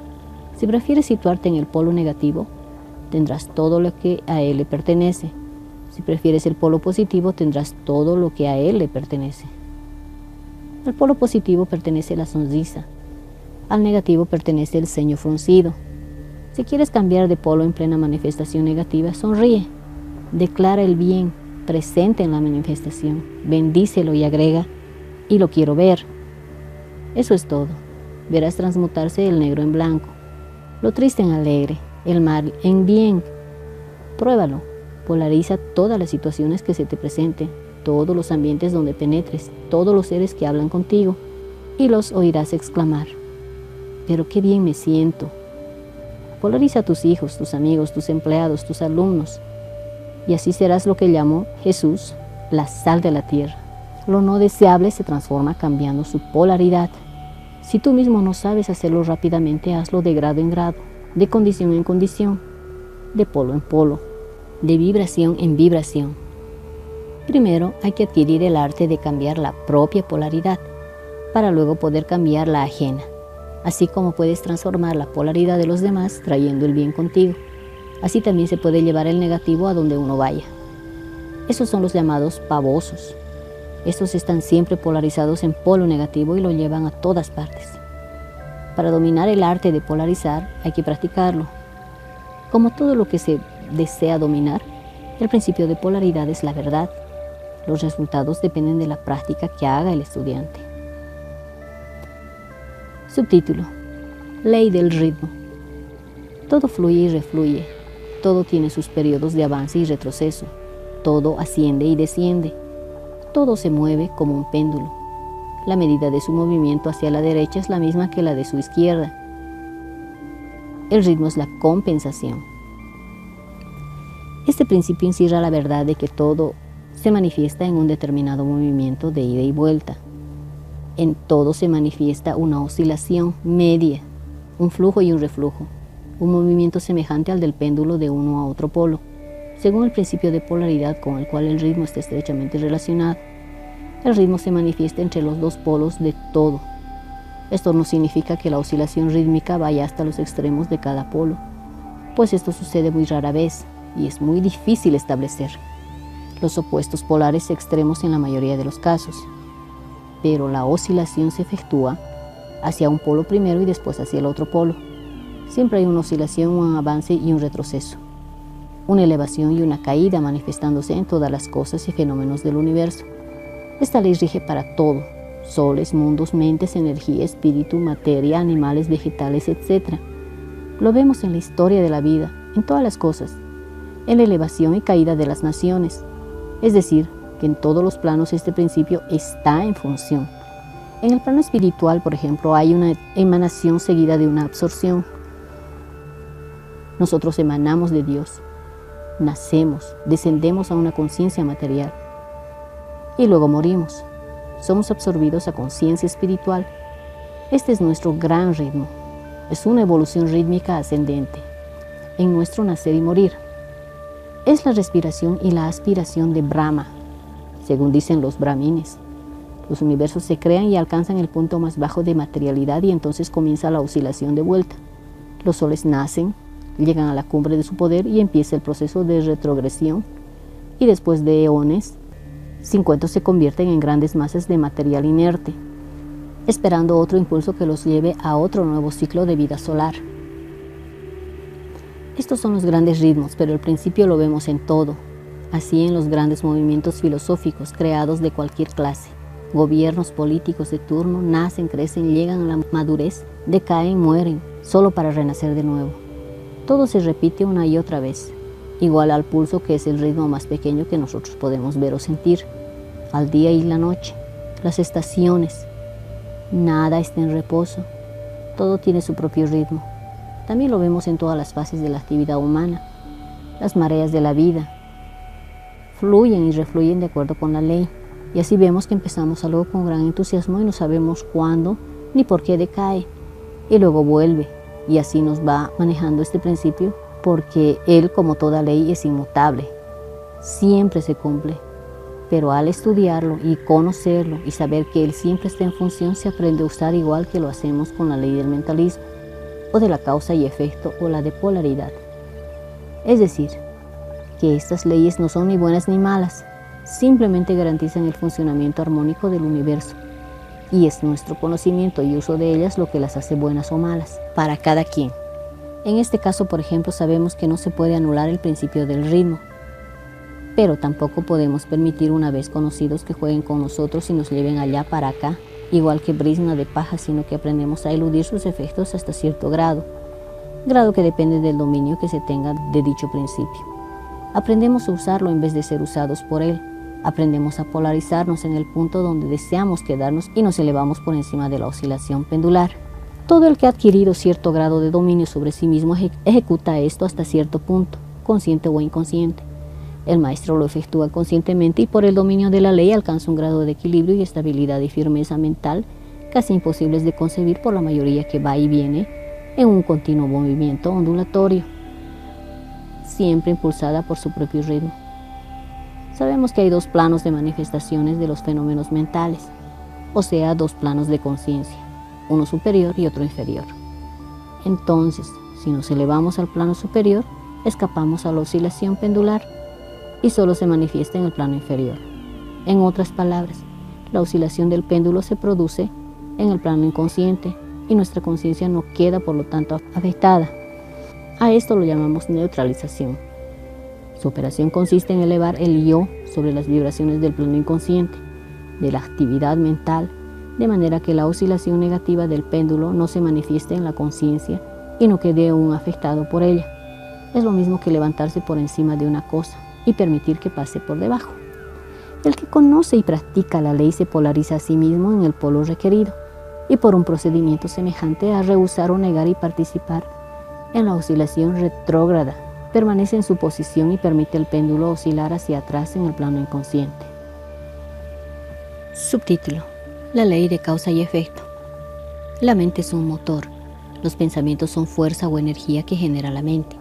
Si prefieres situarte en el polo negativo, tendrás todo lo que a él le pertenece. Si prefieres el polo positivo, tendrás todo lo que a él le pertenece. Al polo positivo pertenece la sonrisa. Al negativo pertenece el ceño fruncido. Si quieres cambiar de polo en plena manifestación negativa, sonríe. Declara el bien presente en la manifestación. Bendícelo y agrega, y lo quiero ver. Eso es todo. Verás transmutarse el negro en blanco, lo triste en alegre, el mal en bien. Pruébalo. Polariza todas las situaciones que se te presenten, todos los ambientes donde penetres, todos los seres que hablan contigo, y los oirás exclamar: pero qué bien me siento. Polariza a tus hijos, tus amigos, tus empleados, tus alumnos, y así serás lo que llamó Jesús la sal de la tierra. Lo no deseable se transforma cambiando su polaridad. Si tú mismo no sabes hacerlo rápidamente, hazlo de grado en grado, de condición en condición, de polo en polo, de vibración en vibración. Primero hay que adquirir el arte de cambiar la propia polaridad, para luego poder cambiar la ajena. Así como puedes transformar la polaridad de los demás trayendo el bien contigo, así también se puede llevar el negativo a donde uno vaya. Esos son los llamados pavosos. Estos están siempre polarizados en polo negativo y lo llevan a todas partes. Para dominar el arte de polarizar hay que practicarlo. Como todo lo que se desea dominar, el principio de polaridad es la verdad. Los resultados dependen de la práctica que haga el estudiante. Subtítulo: Ley del ritmo. Todo fluye y refluye. Todo tiene sus periodos de avance y retroceso. Todo asciende y desciende. Todo se mueve como un péndulo. La medida de su movimiento hacia la derecha es la misma que la de su izquierda. El ritmo es la compensación. Este principio encierra la verdad de que todo se manifiesta en un determinado movimiento de ida y vuelta. En todo se manifiesta una oscilación media, un flujo y un reflujo, un movimiento semejante al del péndulo de uno a otro polo, según el principio de polaridad con el cual el ritmo está estrechamente relacionado. El ritmo se manifiesta entre los dos polos de todo. Esto no significa que la oscilación rítmica vaya hasta los extremos de cada polo, pues esto sucede muy rara vez y es muy difícil establecer los opuestos polares extremos en la mayoría de los casos. Pero la oscilación se efectúa hacia un polo primero y después hacia el otro polo. Siempre hay una oscilación, un avance y un retroceso, una elevación y una caída manifestándose en todas las cosas y fenómenos del universo. Esta ley rige para todo: soles, mundos, mentes, energía, espíritu, materia, animales, vegetales, etc. Lo vemos en la historia de la vida, en todas las cosas, en la elevación y caída de las naciones. Es decir, que en todos los planos este principio está en función. En el plano espiritual, por ejemplo, hay una emanación seguida de una absorción. Nosotros emanamos de Dios, nacemos, descendemos a una conciencia material y luego morimos. Somos absorbidos a conciencia espiritual. Este es nuestro gran ritmo. Es una evolución rítmica ascendente en nuestro nacer y morir. Es la respiración y la aspiración de Brahma, según dicen los brahmines. Los universos se crean y alcanzan el punto más bajo de materialidad y entonces comienza la oscilación de vuelta. Los soles nacen, llegan a la cumbre de su poder y empieza el proceso de retrogresión y después de eones, 50 se convierten en grandes masas de material inerte, esperando otro impulso que los lleve a otro nuevo ciclo de vida solar. Estos son los grandes ritmos, pero el principio lo vemos en todo, así en los grandes movimientos filosóficos creados de cualquier clase. Gobiernos políticos de turno nacen, crecen, llegan a la madurez, decaen, mueren, solo para renacer de nuevo. Todo se repite una y otra vez, igual al pulso, que es el ritmo más pequeño que nosotros podemos ver o sentir, al día y la noche, las estaciones. Nada está en reposo, todo tiene su propio ritmo. También lo vemos en todas las fases de la actividad humana. Las mareas de la vida fluyen y refluyen de acuerdo con la ley, y así vemos que empezamos algo con gran entusiasmo y no sabemos cuándo ni por qué decae, y luego vuelve, y así nos va manejando este principio, porque él, como toda ley, es inmutable, siempre se cumple. Pero al estudiarlo y conocerlo y saber que él siempre está en función, se aprende a usar igual que lo hacemos con la ley del mentalismo, o de la causa y efecto, o la de polaridad. Es decir, que estas leyes no son ni buenas ni malas, simplemente garantizan el funcionamiento armónico del universo, y es nuestro conocimiento y uso de ellas lo que las hace buenas o malas, para cada quien. En este caso, por ejemplo, sabemos que no se puede anular el principio del ritmo, pero tampoco podemos permitir, una vez conocidos, que jueguen con nosotros y nos lleven allá para acá, igual que brizna de paja, sino que aprendemos a eludir sus efectos hasta cierto grado que depende del dominio que se tenga de dicho principio. Aprendemos a usarlo en vez de ser usados por él. Aprendemos a polarizarnos en el punto donde deseamos quedarnos y nos elevamos por encima de la oscilación pendular. Todo el que ha adquirido cierto grado de dominio sobre sí mismo ejecuta esto hasta cierto punto, consciente o inconsciente. El maestro lo efectúa conscientemente y por el dominio de la ley alcanza un grado de equilibrio y estabilidad y firmeza mental casi imposibles de concebir por la mayoría, que va y viene en un continuo movimiento ondulatorio, siempre impulsada por su propio ritmo. Sabemos que hay dos planos de manifestaciones de los fenómenos mentales, o sea, dos planos de conciencia, uno superior y otro inferior. Entonces, si nos elevamos al plano superior, escapamos a la oscilación pendular y solo se manifiesta en el plano inferior. En otras palabras, la oscilación del péndulo se produce en el plano inconsciente y nuestra conciencia no queda, por lo tanto, afectada. A esto lo llamamos neutralización. Su operación consiste en elevar el yo sobre las vibraciones del plano inconsciente, de la actividad mental, de manera que la oscilación negativa del péndulo no se manifieste en la conciencia y no quede aún afectado por ella. Es lo mismo que levantarse por encima de una cosa y permitir que pase por debajo. El que conoce y practica la ley se polariza a sí mismo en el polo requerido, y por un procedimiento semejante a rehusar o negar y participar en la oscilación retrógrada, permanece en su posición y permite al péndulo oscilar hacia atrás en el plano inconsciente. Subtítulo: La ley de causa y efecto. La mente es un motor. Los pensamientos son fuerza o energía que genera la mente.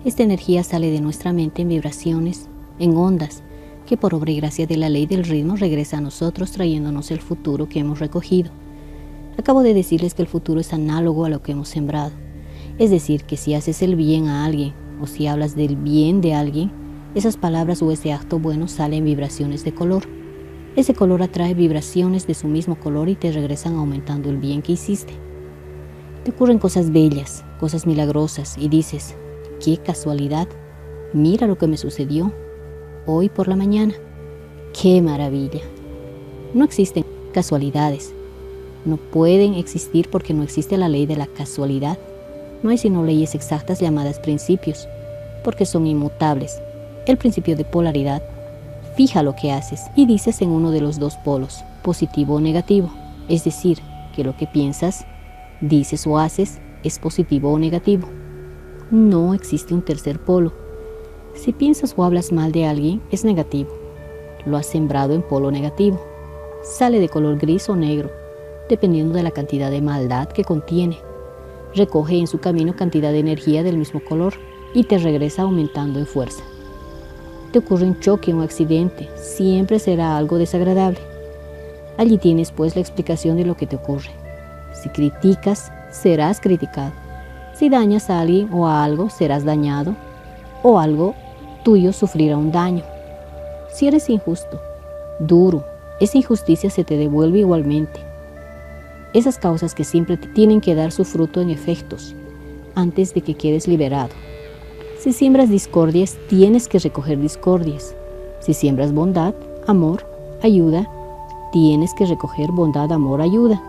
Esta energía sale de nuestra mente en vibraciones, en ondas, que por obra y gracia de la ley del ritmo regresa a nosotros trayéndonos el futuro que hemos recogido. Acabo de decirles que el futuro es análogo a lo que hemos sembrado. Es decir, que si haces el bien a alguien o si hablas del bien de alguien, esas palabras o ese acto bueno salen vibraciones de color. Ese color atrae vibraciones de su mismo color y te regresan aumentando el bien que hiciste. Te ocurren cosas bellas, cosas milagrosas y dices: ¡qué casualidad! Mira lo que me sucedió hoy por la mañana. ¡Qué maravilla! No existen casualidades. No pueden existir porque no existe la ley de la casualidad. No hay sino leyes exactas llamadas principios, porque son inmutables. El principio de polaridad fija lo que haces y dices en uno de los dos polos, positivo o negativo. Es decir, que lo que piensas, dices o haces es positivo o negativo. No existe un tercer polo. Si piensas o hablas mal de alguien, es negativo. Lo has sembrado en polo negativo. Sale de color gris o negro, dependiendo de la cantidad de maldad que contiene. Recoge en su camino cantidad de energía del mismo color y te regresa aumentando en fuerza. Te ocurre un choque o un accidente, siempre será algo desagradable. Allí tienes pues la explicación de lo que te ocurre. Si criticas, serás criticado. Si dañas a alguien o a algo, serás dañado, o algo tuyo sufrirá un daño. Si eres injusto, duro, esa injusticia se te devuelve igualmente. Esas causas que siempre te tienen que dar su fruto en efectos antes de que quedes liberado. Si siembras discordias, tienes que recoger discordias. Si siembras bondad, amor, ayuda, tienes que recoger bondad, amor, ayuda.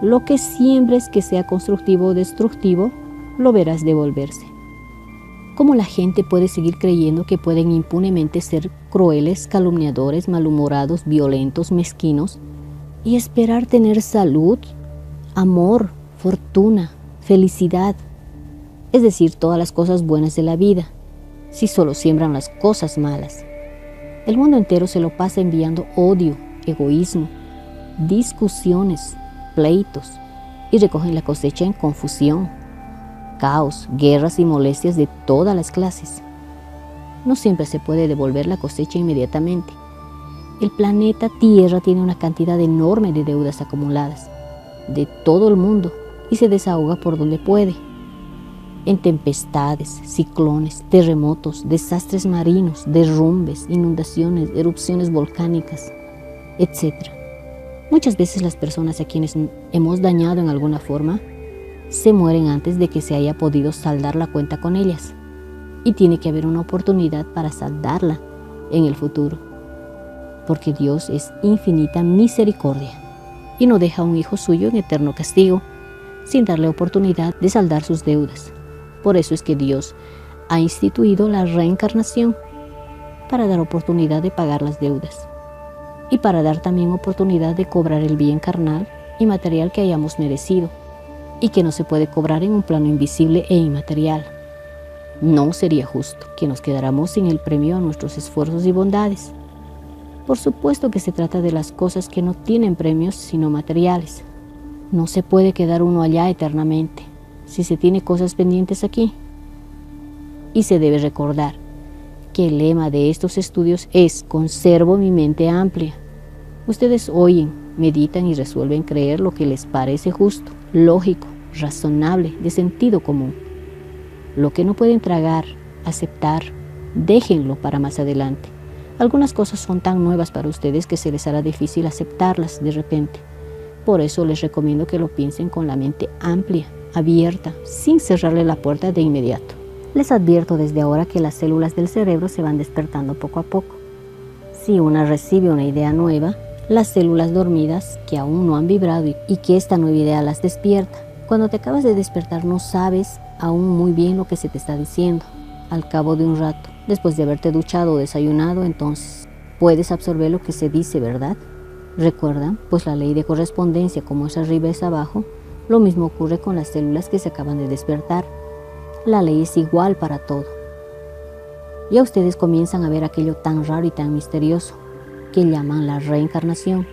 Lo que siembres que sea constructivo o destructivo, lo verás devolverse. ¿Cómo la gente puede seguir creyendo que pueden impunemente ser crueles, calumniadores, malhumorados, violentos, mezquinos y esperar tener salud, amor, fortuna, felicidad, es decir, todas las cosas buenas de la vida, si solo siembran las cosas malas? El mundo entero se lo pasa enviando odio, egoísmo, discusiones, pleitos, y recogen la cosecha en confusión, caos, guerras y molestias de todas las clases. No siempre se puede devolver la cosecha inmediatamente. El planeta Tierra tiene una cantidad enorme de deudas acumuladas de todo el mundo y se desahoga por donde puede. En tempestades, ciclones, terremotos, desastres marinos, derrumbes, inundaciones, erupciones volcánicas, etc. Muchas veces las personas a quienes hemos dañado en alguna forma se mueren antes de que se haya podido saldar la cuenta con ellas, y tiene que haber una oportunidad para saldarla en el futuro, porque Dios es infinita misericordia y no deja a un hijo suyo en eterno castigo sin darle oportunidad de saldar sus deudas. Por eso es que Dios ha instituido la reencarnación, para dar oportunidad de pagar las deudas y para dar también oportunidad de cobrar el bien carnal y material que hayamos merecido y que no se puede cobrar en un plano invisible e inmaterial. No sería justo que nos quedáramos sin el premio a nuestros esfuerzos y bondades. Por supuesto que se trata de las cosas que no tienen premios sino materiales. No se puede quedar uno allá eternamente si se tiene cosas pendientes aquí. Y se debe recordar que el lema de estos estudios es: conservo mi mente amplia. Ustedes oyen, meditan y resuelven creer lo que les parece justo, lógico, razonable, de sentido común. Lo que no pueden tragar, aceptar, déjenlo para más adelante. Algunas cosas son tan nuevas para ustedes que se les hará difícil aceptarlas de repente. Por eso les recomiendo que lo piensen con la mente amplia, abierta, sin cerrarle la puerta de inmediato. Les advierto desde ahora que las células del cerebro se van despertando poco a poco. Si una recibe una idea nueva, las células dormidas que aún no han vibrado y que esta nueva idea las despierta. Cuando te acabas de despertar no sabes aún muy bien lo que se te está diciendo. Al cabo de un rato, después de haberte duchado o desayunado, entonces puedes absorber lo que se dice, ¿verdad? Recuerda, pues la ley de correspondencia, como es arriba es abajo, lo mismo ocurre con las células que se acaban de despertar. La ley es igual para todo. Ya ustedes comienzan a ver aquello tan raro y tan misterioso que llaman la reencarnación.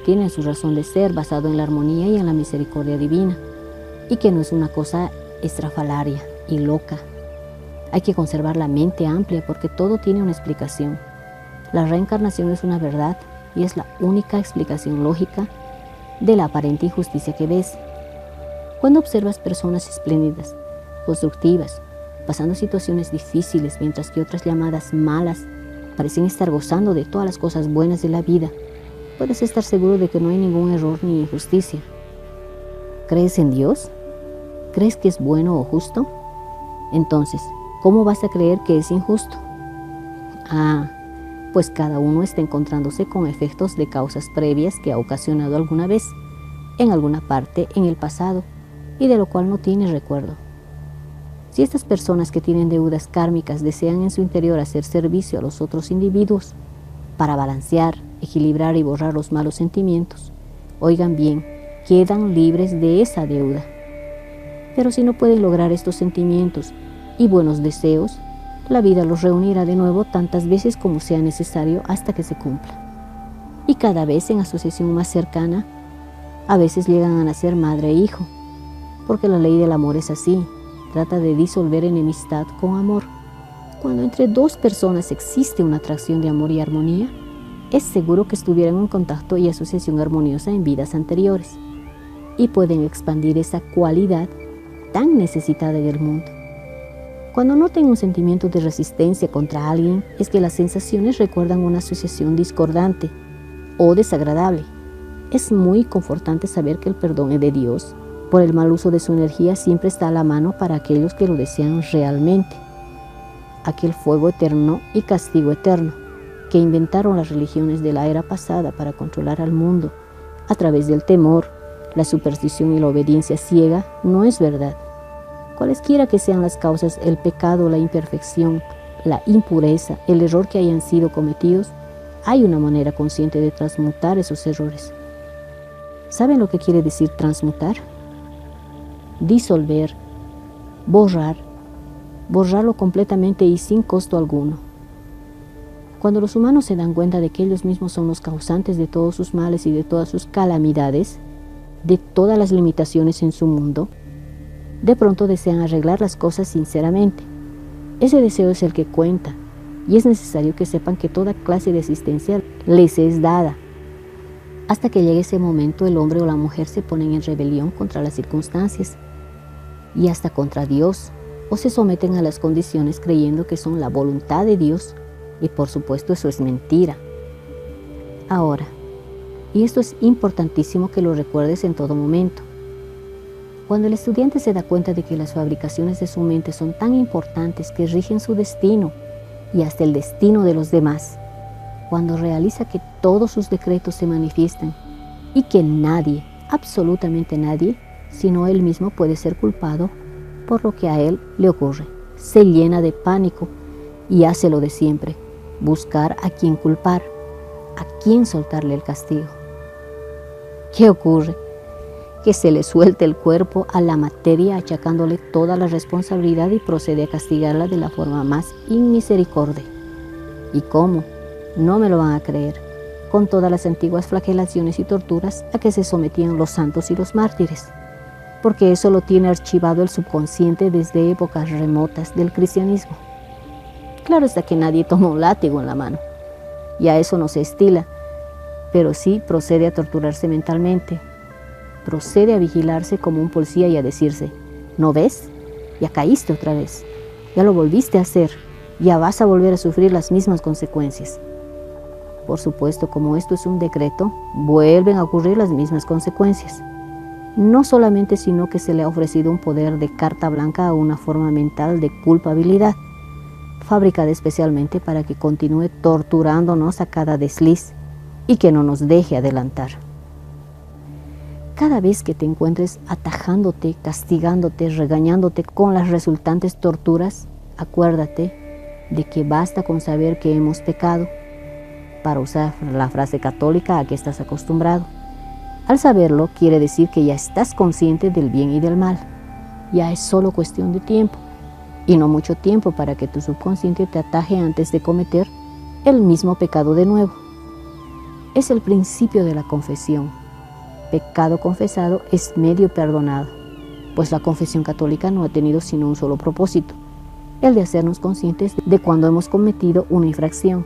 Tienen su razón de ser basado en la armonía y en la misericordia divina, y que no es una cosa estrafalaria y loca. Hay que conservar la mente amplia porque todo tiene una explicación. La reencarnación es una verdad y es la única explicación lógica de la aparente injusticia que ves. Cuando observas personas espléndidas, constructivas, pasando situaciones difíciles, mientras que otras llamadas malas parecen estar gozando de todas las cosas buenas de la vida, puedes estar seguro de que no hay ningún error ni injusticia. ¿Crees en Dios? ¿Crees que es bueno o justo? Entonces, ¿cómo vas a creer que es injusto? Pues cada uno está encontrándose con efectos de causas previas que ha ocasionado alguna vez, en alguna parte en el pasado, y de lo cual no tiene recuerdo. Si estas personas que tienen deudas kármicas desean en su interior hacer servicio a los otros individuos para balancear, equilibrar y borrar los malos sentimientos, oigan bien, quedan libres de esa deuda. Pero si no pueden lograr estos sentimientos y buenos deseos, la vida los reunirá de nuevo tantas veces como sea necesario hasta que se cumpla. Y cada vez en asociación más cercana, a veces llegan a nacer madre e hijo, porque la ley del amor es así. Trata de disolver enemistad con amor. Cuando entre dos personas existe una atracción de amor y armonía, es seguro que estuvieran en contacto y asociación armoniosa en vidas anteriores, y pueden expandir esa cualidad tan necesitada en el mundo. Cuando noten un sentimiento de resistencia contra alguien, es que las sensaciones recuerdan una asociación discordante o desagradable. Es muy confortante saber que el perdón de Dios por el mal uso de su energía siempre está a la mano para aquellos que lo desean realmente. Aquel fuego eterno y castigo eterno que inventaron las religiones de la era pasada para controlar al mundo a través del temor, la superstición y la obediencia ciega no es verdad. Cualesquiera que sean las causas, el pecado, la imperfección, la impureza, el error que hayan sido cometidos, hay una manera consciente de transmutar esos errores. ¿Saben lo que quiere decir transmutar? Disolver, borrarlo completamente y sin costo alguno. Cuando los humanos se dan cuenta de que ellos mismos son los causantes de todos sus males y de todas sus calamidades, de todas las limitaciones en su mundo, de pronto desean arreglar las cosas sinceramente. Ese deseo es el que cuenta, y es necesario que sepan que toda clase de asistencia les es dada. Hasta que llegue ese momento, el hombre o la mujer se ponen en rebelión contra las circunstancias y hasta contra Dios, o se someten a las condiciones creyendo que son la voluntad de Dios, y por supuesto eso es mentira. Ahora, y esto es importantísimo que lo recuerdes en todo momento, cuando el estudiante se da cuenta de que las fabricaciones de su mente son tan importantes que rigen su destino y hasta el destino de los demás, cuando realiza que todos sus decretos se manifiestan y que nadie, absolutamente nadie, sino él mismo puede ser culpado por lo que a él le ocurre, se llena de pánico y hace lo de siempre, buscar a quién culpar, a quién soltarle el castigo. ¿Qué ocurre? Que se le suelte el cuerpo a la materia achacándole toda la responsabilidad y procede a castigarla de la forma más inmisericordia. ¿Y cómo? No me lo van a creer, con todas las antiguas flagelaciones y torturas a que se sometían los santos y los mártires, porque eso lo tiene archivado el subconsciente desde épocas remotas del cristianismo. Claro está que nadie toma un látigo en la mano, y a eso no se estila, pero sí procede a torturarse mentalmente, procede a vigilarse como un policía y a decirse: ¿no ves? Ya caíste otra vez, ya lo volviste a hacer, ya vas a volver a sufrir las mismas consecuencias. Por supuesto, como esto es un decreto, vuelven a ocurrir las mismas consecuencias. No solamente sino que se le ha ofrecido un poder de carta blanca a una forma mental de culpabilidad, fabricada especialmente para que continúe torturándonos a cada desliz y que no nos deje adelantar. Cada vez que te encuentres atajándote, castigándote, regañándote con las resultantes torturas, acuérdate de que basta con saber que hemos pecado, para usar la frase católica a que estás acostumbrado. Al saberlo, quiere decir que ya estás consciente del bien y del mal. Ya es solo cuestión de tiempo, y no mucho tiempo para que tu subconsciente te ataje antes de cometer el mismo pecado de nuevo. Es el principio de la confesión. Pecado confesado es medio perdonado, pues la confesión católica no ha tenido sino un solo propósito, el de hacernos conscientes de cuando hemos cometido una infracción.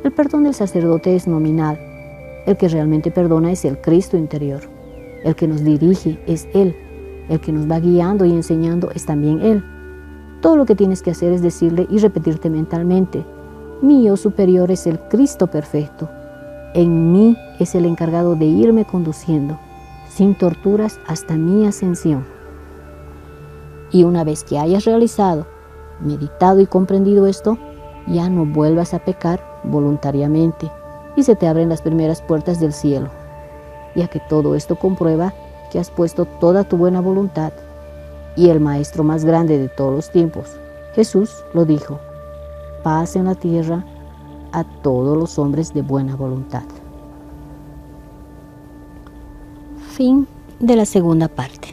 El perdón del sacerdote es nominal. El que realmente perdona es el Cristo interior. El que nos dirige es Él. El que nos va guiando y enseñando es también Él. Todo lo que tienes que hacer es decirle y repetirte mentalmente: mi yo superior es el Cristo perfecto. En mí es el encargado de irme conduciendo, sin torturas, hasta mi ascensión. Y una vez que hayas realizado, meditado y comprendido esto, ya no vuelvas a pecar voluntariamente y se te abren las primeras puertas del cielo, ya que todo esto comprueba que has puesto toda tu buena voluntad. Y el Maestro más grande de todos los tiempos, Jesús, lo dijo: paz en la tierra a todos los hombres de buena voluntad. Fin de la segunda parte.